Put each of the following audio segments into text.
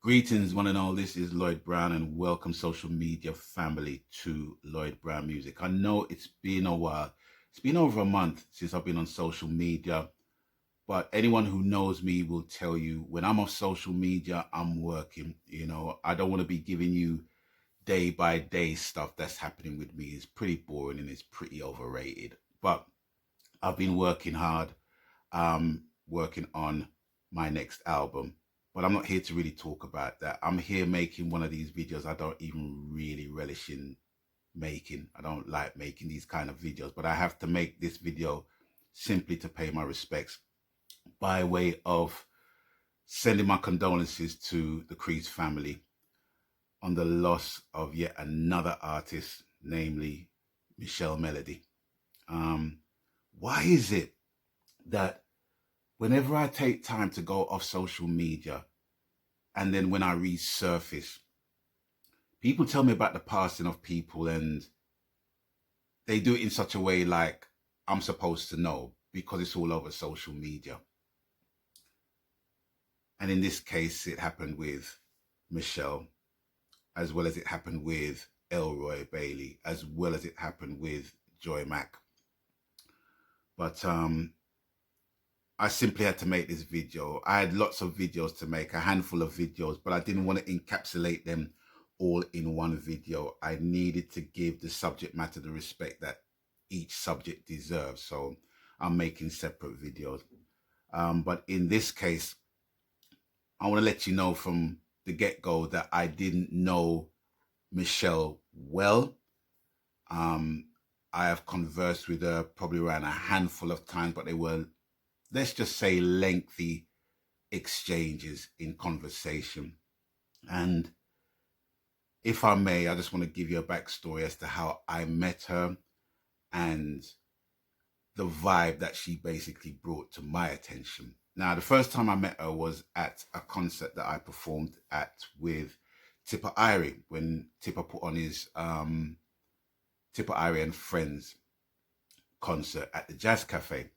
Greetings, one and all. This is Lloyd Brown, and welcome, social media family, to Lloyd Brown Music. I know it's been a while. It's been over a month since I've been on social media, but anyone who knows me will tell you when I'm off social media, I'm working. I don't want to be giving you day by day stuff that's happening with me. It's pretty boring and it's pretty overrated. But I've been working hard, working on my next album. But I'm not here to really talk about that. I'm here making one of these videos I don't even really relish in making. I don't like making these kind of videos, but I have to make this video simply to pay my respects by way of sending my condolences to the Creese family on the loss of yet another artist, namely Michelle Melodee. Why is it that whenever I take time to go off social media, and then when I resurface, people tell me about the passing of people and they do it in such a way like I'm supposed to know because it's all over social media. And in this case, it happened with Michelle, as well as it happened with Elroy Bailey, as well as it happened with Joy Mack. But I simply had to make this video. I had lots of videos to make, a handful of videos, but I didn't want to encapsulate them all in one video. I needed to give the subject matter the respect that each subject deserves. So I'm making separate videos. But in this case, I want to let you know from the get-go that I didn't know Michelle well. I have conversed with her probably around a handful of times, but they were, let's just say, lengthy exchanges in conversation. And if I may, I just want to give you a backstory as to how I met her and the vibe that she basically brought to my attention. Now, the first time I met her was at a concert that I performed at with Tipper Irie, when Tipper put on his Tipper Irie and Friends concert at the Jazz Cafe.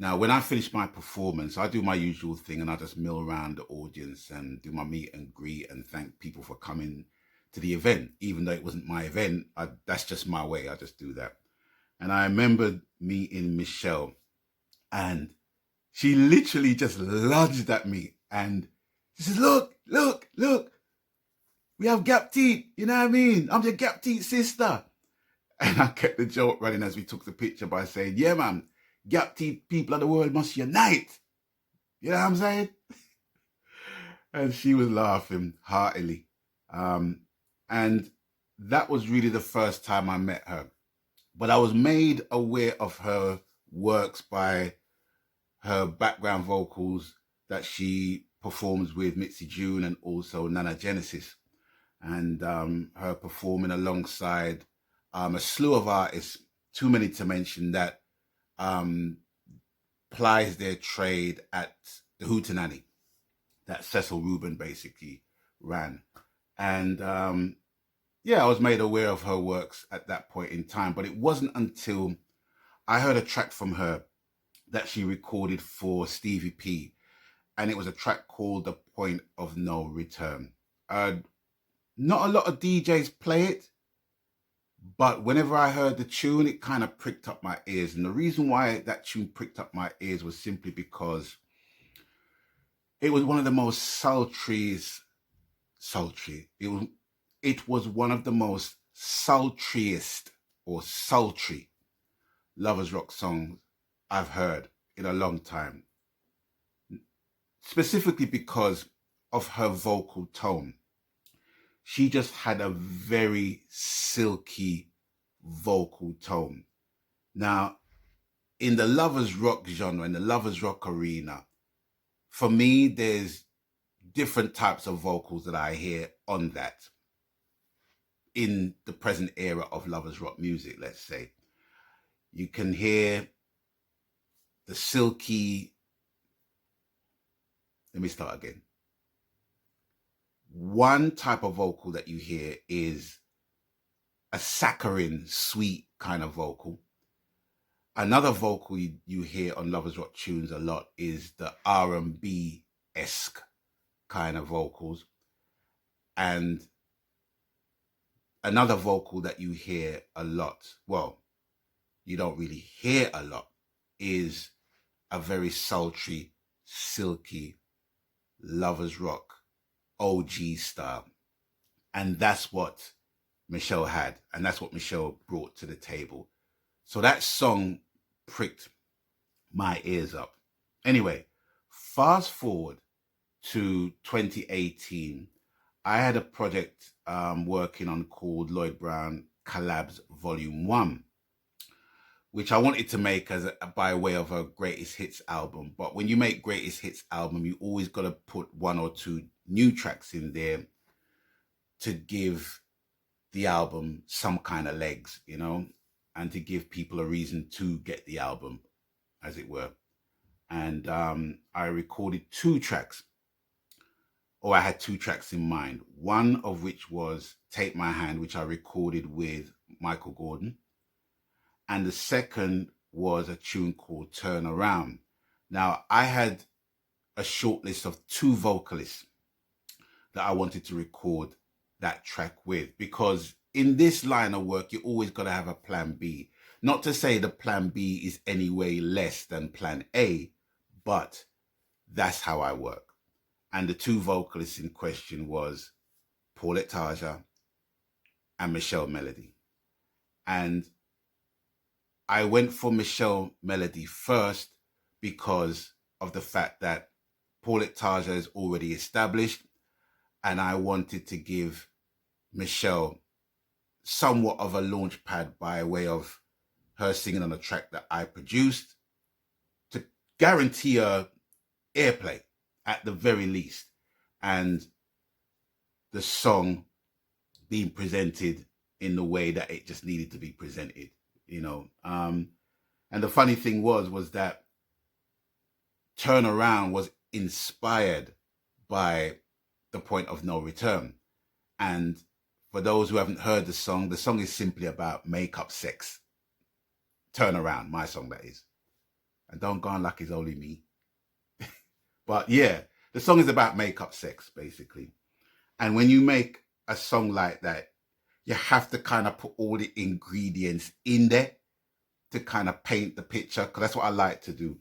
Now, when I finish my performance, I do my usual thing and I just mill around the audience and do my meet and greet and thank people for coming to the event. Even though it wasn't my event, that's just my way. I just do that. And I remember meeting Michelle, and she literally just lunged at me and she says, look, we have gap teeth. You know what I mean? I'm your gap teeth sister. And I kept the joke running as we took the picture by saying, yeah, man, gap teeth people of the world must unite. You know what I'm saying? And she was laughing heartily. And that was really the first time I met her. But I was made aware of her works by her background vocals that she performs with Mitzi June and also Nana Genesis. And her performing alongside a slew of artists, too many to mention, that plies their trade at the Hootenanny that Cecil Rubin basically ran. And yeah, I was made aware of her works at that point in time, but it wasn't until I heard a track from her that she recorded for Stevie P, and it was a track called The Point of No Return. Not a lot of DJs play it, but whenever I heard the tune, it kind of pricked up my ears. And the reason why that tune pricked up my ears was simply because it was one of the most sultry. It was one of the most sultriest or sultry lovers rock songs I've heard in a long time. Specifically because of her vocal tone. She just had a very silky vocal tone. Now, in the lovers rock genre, in the lovers rock arena, for me, there's different types of vocals that I hear on that in the present era of lovers rock music, let's say. You can hear the silky, let me start again. One type of vocal that you hear is a saccharine, sweet kind of vocal. Another vocal you hear on lovers rock tunes a lot is the R&B-esque kind of vocals. And another vocal that you hear a lot, well, you don't really hear a lot, is a very sultry, silky, lovers rock, OG style. And that's what Michelle had. And that's what Michelle brought to the table. So that song pricked my ears up. Anyway, fast forward to 2018. I had a project working on called Lloyd Brown Collabs Volume 1, which I wanted to make by way of a greatest hits album. But when you make greatest hits album, you always got to put 1 or 2 new tracks in there to give the album some kind of legs, you know, and to give people a reason to get the album, as it were. And I recorded 2 tracks, or I had 2 tracks in mind. One of which was Take My Hand, which I recorded with Michael Gordon. And the second was a tune called Turn Around. Now, I had a short list of 2 vocalists that I wanted to record that track with, because in this line of work, you always got to have a plan B. Not to say the plan B is any way less than plan A, but that's how I work. And the 2 vocalists in question was Paulette Taja and Michelle Melodee. And I went for Michelle Melodee first because of the fact that Paulette Taja is already established, and I wanted to give Michelle somewhat of a launch pad by way of her singing on a track that I produced to guarantee her airplay at the very least, and the song being presented in the way that it just needed to be presented, you know. And the funny thing was that Turn Around was inspired by The Point of No Return. And for those who haven't heard the song is simply about makeup sex. Turn Around, my song that is. And don't go on like it's only me. But yeah, the song is about makeup sex, basically. And when you make a song like that, you have to kind of put all the ingredients in there to kind of paint the picture, because that's what I like to do.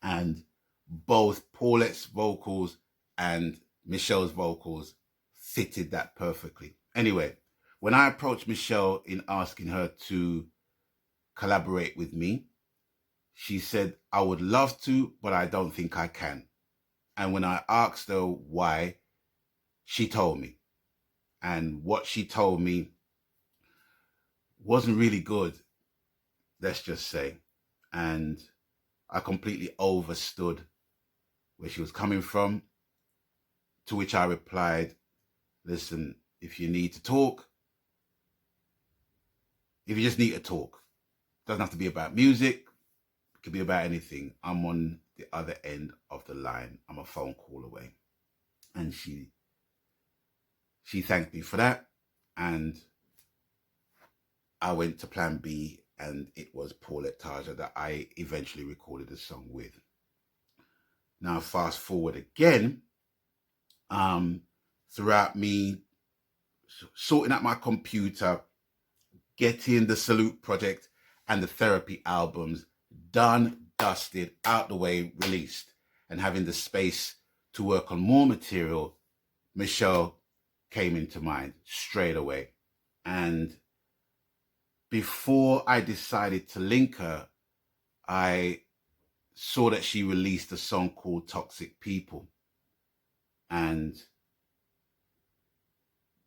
And both Paulette's vocals and Michelle's vocals fitted that perfectly. Anyway, when I approached Michelle in asking her to collaborate with me, she said, I would love to, but I don't think I can. And when I asked her why, she told me. And what she told me wasn't really good, let's just say. And I completely overstood where she was coming from, to which I replied, listen, if you need to talk, if you just need to talk, doesn't have to be about music, it could be about anything. I'm on the other end of the line. I'm a phone call away. And she thanked me for that. And I went to plan B, and it was Paulette Taja that I eventually recorded the song with. Now, fast forward again, throughout me sorting out my computer, getting the Salute project and the Therapy albums done, dusted, out the way, released, and having the space to work on more material, Michelle came into mind straight away. And before I decided to link her, I saw that she released a song called Toxic People. And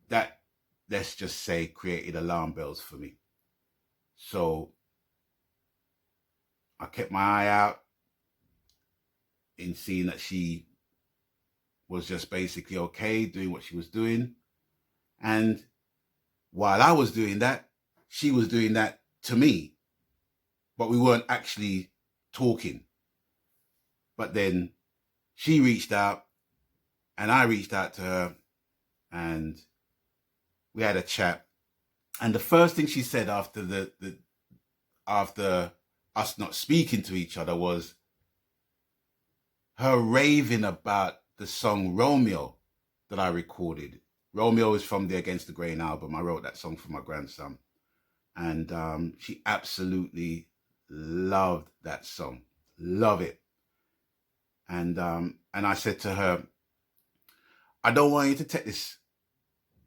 that, let's just say, created alarm bells for me. So I kept my eye out in seeing that she was just basically okay doing what she was doing. And while I was doing that, she was doing that to me, but we weren't actually talking. But then she reached out and I reached out to her, and we had a chat. And the first thing she said after after us not speaking to each other was her raving about the song Romeo that I recorded Romeo is from the Against the Grain album. I wrote that song for my grandson. And she absolutely loved that song. Love it. And I said to her, I don't want you to take this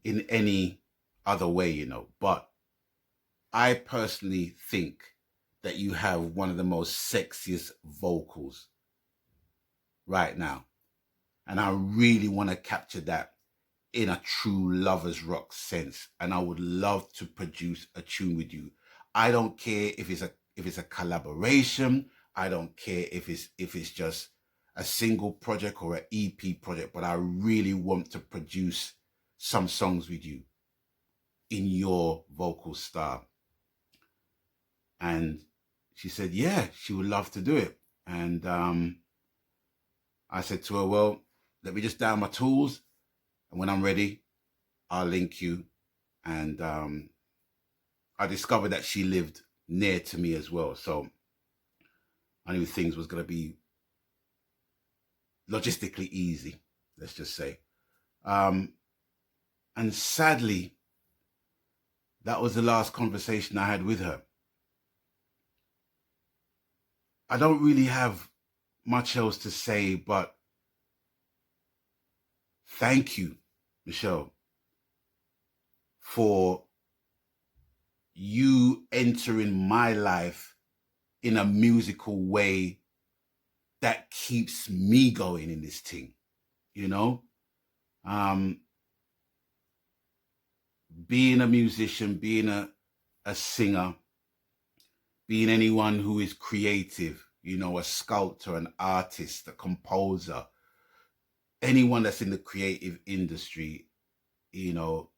in any other way, you know, but I personally think that you have one of the most sexiest vocals right now. And I really want to capture that in a true lovers rock sense. And I would love to produce a tune with you. I don't care if it's a collaboration. I don't care if it's just a single project or an EP project, but I really want to produce some songs with you in your vocal style. And she said, yeah, she would love to do it. And I said to her, well, let me just down my tools. And when I'm ready, I'll link you. And I discovered that she lived near to me as well. So I knew things was going to be logistically easy, let's just say. And sadly, that was the last conversation I had with her. I don't really have much else to say, but thank you, Michelle, for you entering my life in a musical way that keeps me going in this thing, you know? Being a musician, being a singer, being anyone who is creative, you know, a sculptor, an artist, a composer, anyone that's in the creative industry, you know,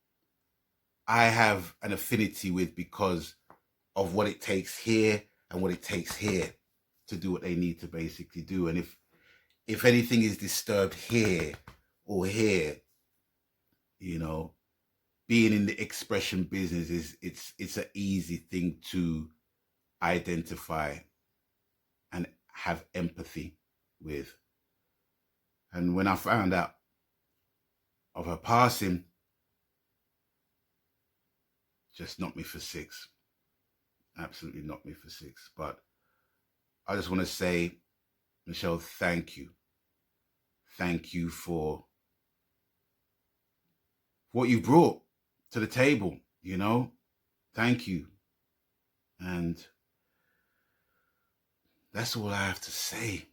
I have an affinity with because of what it takes here and what it takes here to do what they need to basically do. And if anything is disturbed here or here, you know, being in the expression business is it's an easy thing to identify and have empathy with. And when I found out of her passing, just knocked me for six. Absolutely knocked me for six. But I just want to say, Michelle, thank you. Thank you for what you brought to the table, you know? Thank you. And that's all I have to say.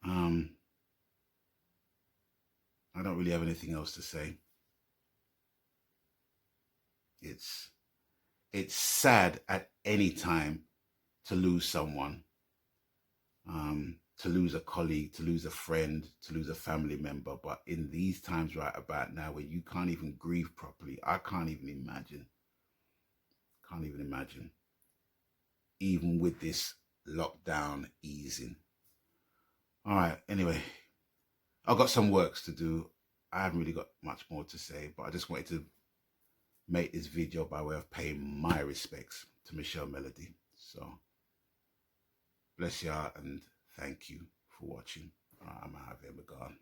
I don't really have anything else to say. It's sad at any time to lose someone, to lose a colleague, to lose a friend, to lose a family member. But in these times right about now where you can't even grieve properly, I can't even imagine. Even with this lockdown easing. All right, anyway, I've got some works to do. I haven't really got much more to say, but I just wanted to make this video by way of paying my respects to Michelle Melodee. So, bless y'all and thank you for watching. I'm out of here, gone.